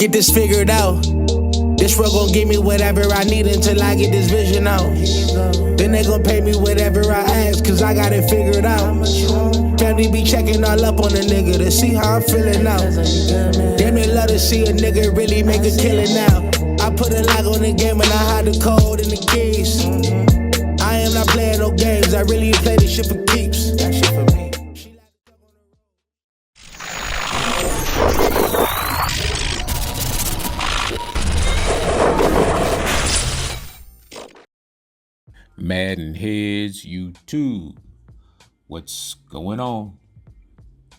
get this figured out. This world gon' give me whatever I need until I get this vision out. Then they gon' pay me whatever I ask, cause I got it figured out. Family be checking all up on a nigga to see how I'm feeling now. Damn, they love to see a nigga really make a killing now. I put a lock on the game and I hide the code and the keys. I am not playing no games, I really play this shit for keeps. That shit for me. MaddenHeadz YouTube. What's going on?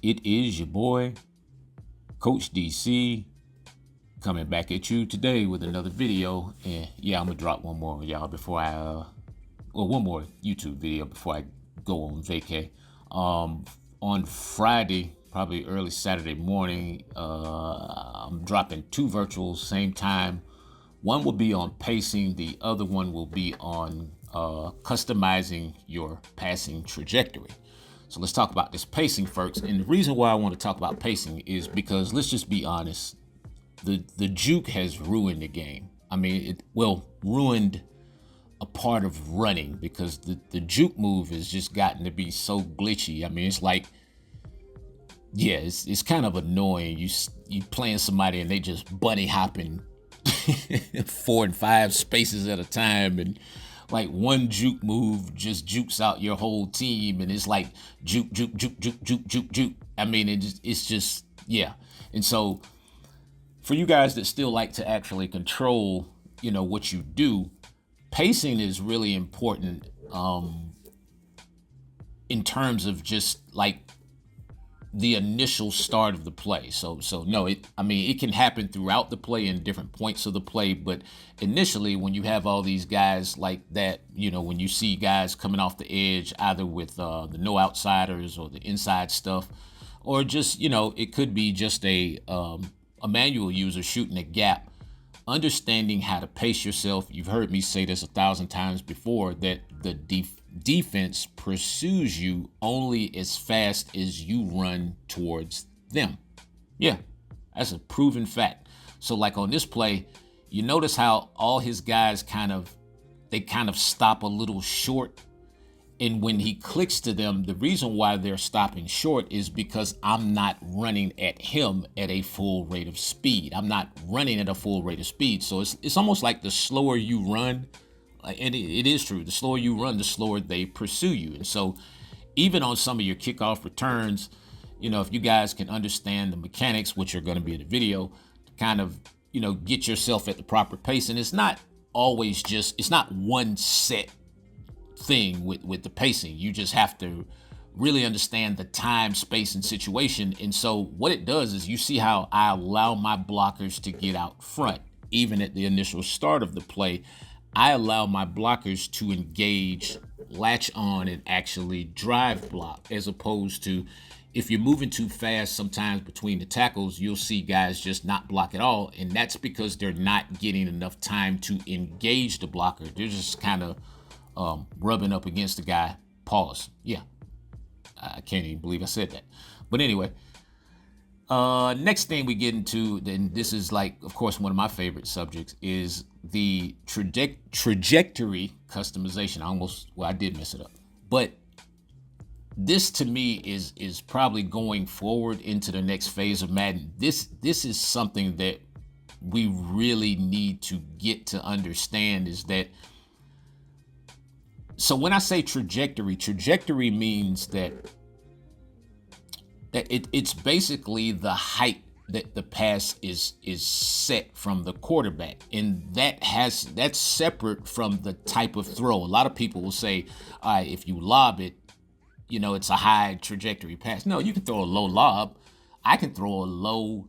It is your boy, Coach DC, coming back at you today with another video. And yeah, I'm gonna drop one more, y'all, before I, one more YouTube video before I go on vacay. On Friday, probably early Saturday morning, I'm dropping 2 virtuals same time. One will be on pacing, the other one will be on customizing your passing trajectory. So let's talk about this pacing first. And the reason why I want to talk about pacing is because, let's just be honest, the juke has ruined the game. I mean, ruined a part of running, because the juke move has just gotten to be so glitchy. I mean, it's like, yeah, it's kind of annoying. You playing somebody and they just bunny hopping 4 and 5 spaces at a time, and like one juke move just jukes out your whole team, and it's like juke. I mean, it's just, yeah. And so for you guys that still like to actually control, what you do, pacing is really important in terms of just like the initial start of the play. So no, it can happen throughout the play in different points of the play, but initially when you have all these guys like that, when you see guys coming off the edge, either with the no outsiders or the inside stuff, or just, it could be just a manual user shooting a gap, understanding how to pace yourself. You've heard me say this 1,000 times before, that the defense pursues you only as fast as you run towards them. Yeah, that's a proven fact. So like on this play, you notice how all his guys kind of stop a little short. And when he clicks to them, the reason why they're stopping short is because I'm not running at him at a full rate of speed. I'm not running at a full rate of speed. So it's almost like the slower you run, and it is true, the slower you run, the slower they pursue you. And so even on some of your kickoff returns, if you guys can understand the mechanics, which are going to be in the video, to kind of, get yourself at the proper pace. And it's not always it's not one set thing with the pacing. You just have to really understand the time, space, and situation. And so what it does is, you see how I allow my blockers to get out front. Even at the initial start of the play, I allow my blockers to engage, latch on, and actually drive block, as opposed to, if you're moving too fast sometimes between the tackles, you'll see guys just not block at all. And that's because they're not getting enough time to engage the blocker. They're just kind of rubbing up against the guy. Pause. Yeah, I can't even believe I said that. But anyway, next thing we get into, and this is like, of course, one of my favorite subjects, is the trajectory customization. I did mess it up. But this to me is probably going forward into the next phase of Madden. This is something that we really need to get to understand, is that, so when I say trajectory means that it's basically the height that the pass is set from the quarterback, and that's separate from the type of throw. A lot of people will say, all right, if you lob it, it's a high trajectory pass. No, you can throw a low lob. I can throw a low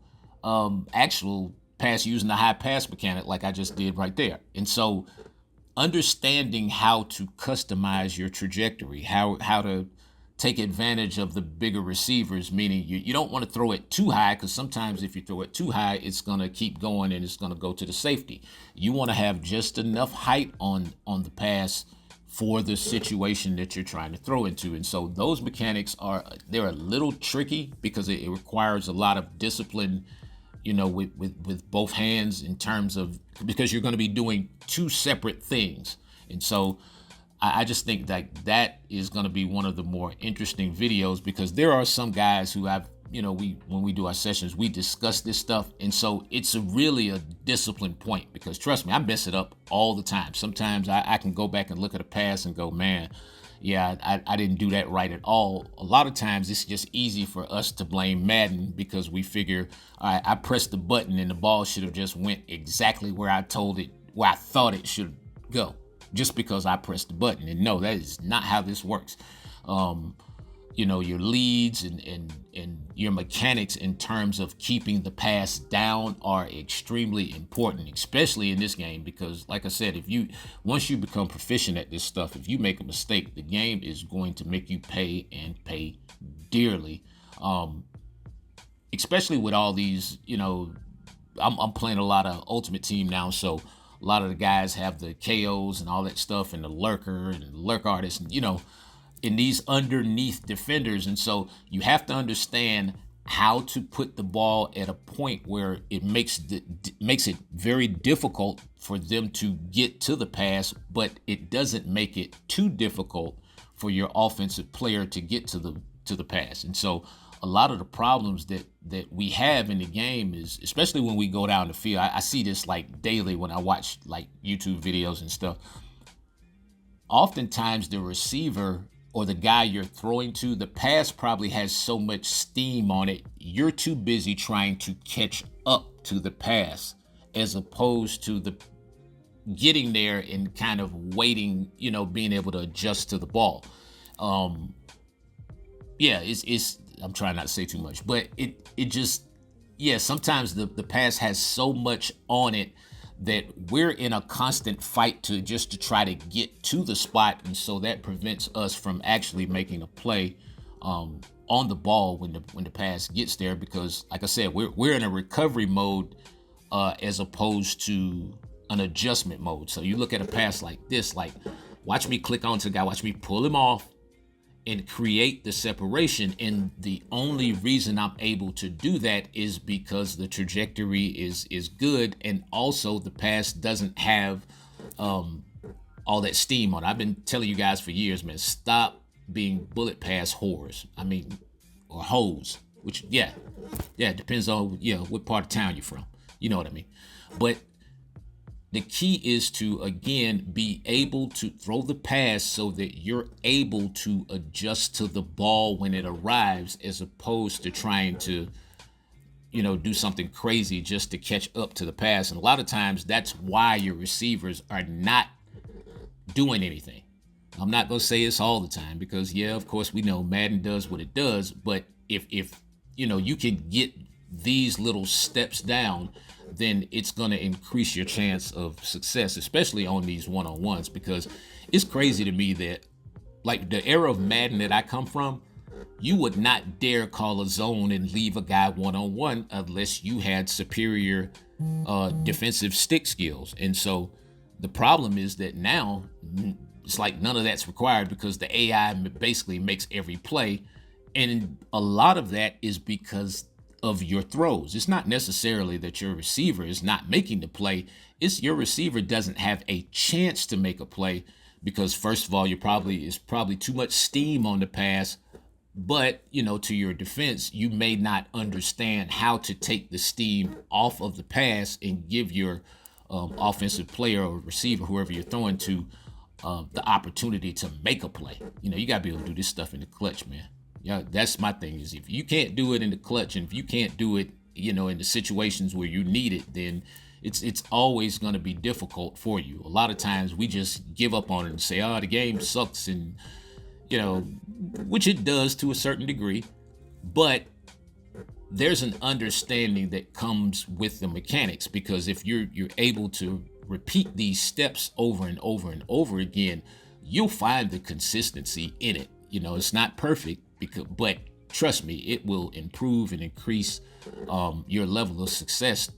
actual pass using the high pass mechanic, like I just did right there. And so understanding how to customize your trajectory, how to take advantage of the bigger receivers, meaning you don't want to throw it too high, because sometimes if you throw it too high, it's going to keep going and it's going to go to the safety. You want to have just enough height on the pass for the situation that you're trying to throw into. And so those mechanics they're a little tricky, because it requires a lot of discipline with both hands in terms of, because you're going to be doing two separate things. And so I just think that is going to be one of the more interesting videos, because there are some guys who I've, when we do our sessions, we discuss this stuff. And so it's really a discipline point, because trust me, I mess it up all the time. Sometimes I can go back and look at a pass and go, man, yeah, I didn't do that right at all. A lot of times it's just easy for us to blame Madden, because we figure, all right, I pressed the button and the ball should have just went exactly where I thought it should go, just because I pressed the button. And no, that is not how this works. Your leads and your mechanics in terms of keeping the pass down are extremely important, especially in this game, because like I said, once you become proficient at this stuff, if you make a mistake, the game is going to make you pay, and pay dearly. Especially with all these, I'm playing a lot of Ultimate Team now, so a lot of the guys have the KOs and all that stuff, and the lurker and the lurk artist, and in these underneath defenders. And so you have to understand how to put the ball at a point where it makes it very difficult for them to get to the pass, but it doesn't make it too difficult for your offensive player to get to the pass. And so a lot of the problems that we have in the game is, especially when we go down the field, I see this like daily when I watch like YouTube videos and stuff. Oftentimes the receiver or the guy you're throwing to, the pass probably has so much steam on it, you're too busy trying to catch up to the pass, as opposed to the getting there and kind of waiting, being able to adjust to the ball. It's I'm trying not to say too much, but it just, sometimes the pass has so much on it that we're in a constant fight to try to get to the spot. And so that prevents us from actually making a play on the ball when the pass gets there, because like I said, we're in a recovery mode as opposed to an adjustment mode. So you look at a pass like this, like watch me click onto the guy, watch me pull him off and create the separation. And the only reason I'm able to do that is because the trajectory is good, and also the pass doesn't have all that steam on it. I've been telling you guys for years, man, stop being bullet pass whores. Or hoes, which it depends on what part of town you're from. You know what I mean? But the key is to, again, be able to throw the pass so that you're able to adjust to the ball when it arrives, as opposed to trying to, do something crazy just to catch up to the pass. And a lot of times that's why your receivers are not doing anything. I'm not going to say it's all the time, because, of course, we know Madden does what it does. But if you can get these little steps down, then it's going to increase your chance of success, especially on these one-on-ones. Because it's crazy to me that, like, the era of Madden that I come from, you would not dare call a zone and leave a guy one-on-one unless you had superior defensive stick skills. And so the problem is that now it's like none of that's required, because the AI basically makes every play. And a lot of that is because of your throws. It's not necessarily that your receiver is not making the play. It's your receiver doesn't have a chance to make a play, because first of all, it's probably too much steam on the pass. But, to your defense, you may not understand how to take the steam off of the pass and give your offensive player or receiver, whoever you're throwing to, the opportunity to make a play. You got to be able to do this stuff in the clutch, man. Yeah, that's my thing, is if you can't do it in the clutch, and if you can't do it, in the situations where you need it, then it's always going to be difficult for you. A lot of times we just give up on it and say, oh, the game sucks, and, which it does to a certain degree. But there's an understanding that comes with the mechanics, because if you're able to repeat these steps over and over and over again, you'll find the consistency in it. It's not perfect, but trust me, it will improve and increase your level of success,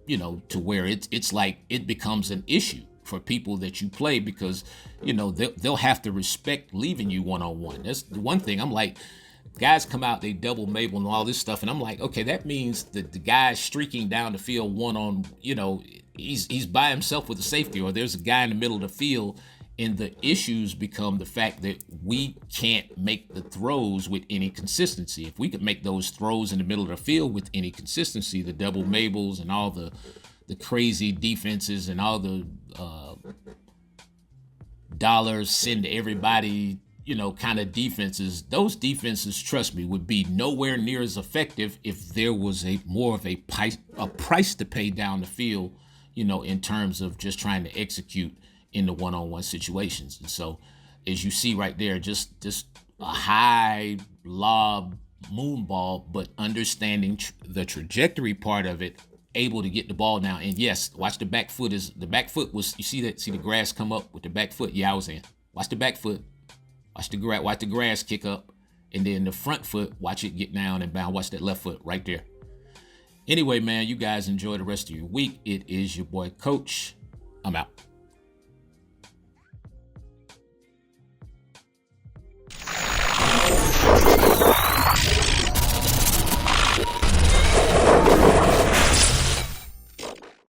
to where it's like it becomes an issue for people that you play, because they'll have to respect leaving you one-on-one. That's the one thing I'm like, guys come out, they double Mabel and all this stuff, and I'm like, okay, that means that the guy streaking down the field one on, he's by himself with a safety, or there's a guy in the middle of the field, and the issues become the fact that we can't make the throws with any consistency. If we could make those throws in the middle of the field with any consistency, the double Mabels and all the crazy defenses and all the dollars send to everybody, kind of defenses, those defenses, trust me, would be nowhere near as effective if there was more of a price to pay down the field, in terms of just trying to execute in the one-on-one situations. And so, as you see right there, just a high lob moon ball, but understanding the trajectory part of it, able to get the ball now. And yes, watch the back foot was, you see the grass come up with the back foot. Yeah, I was in. Watch the back foot. Watch the grass kick up, and then the front foot, watch it get down and bound. Watch that left foot right there. Anyway, man, you guys enjoy the rest of your week. It is your boy Coach. I'm out.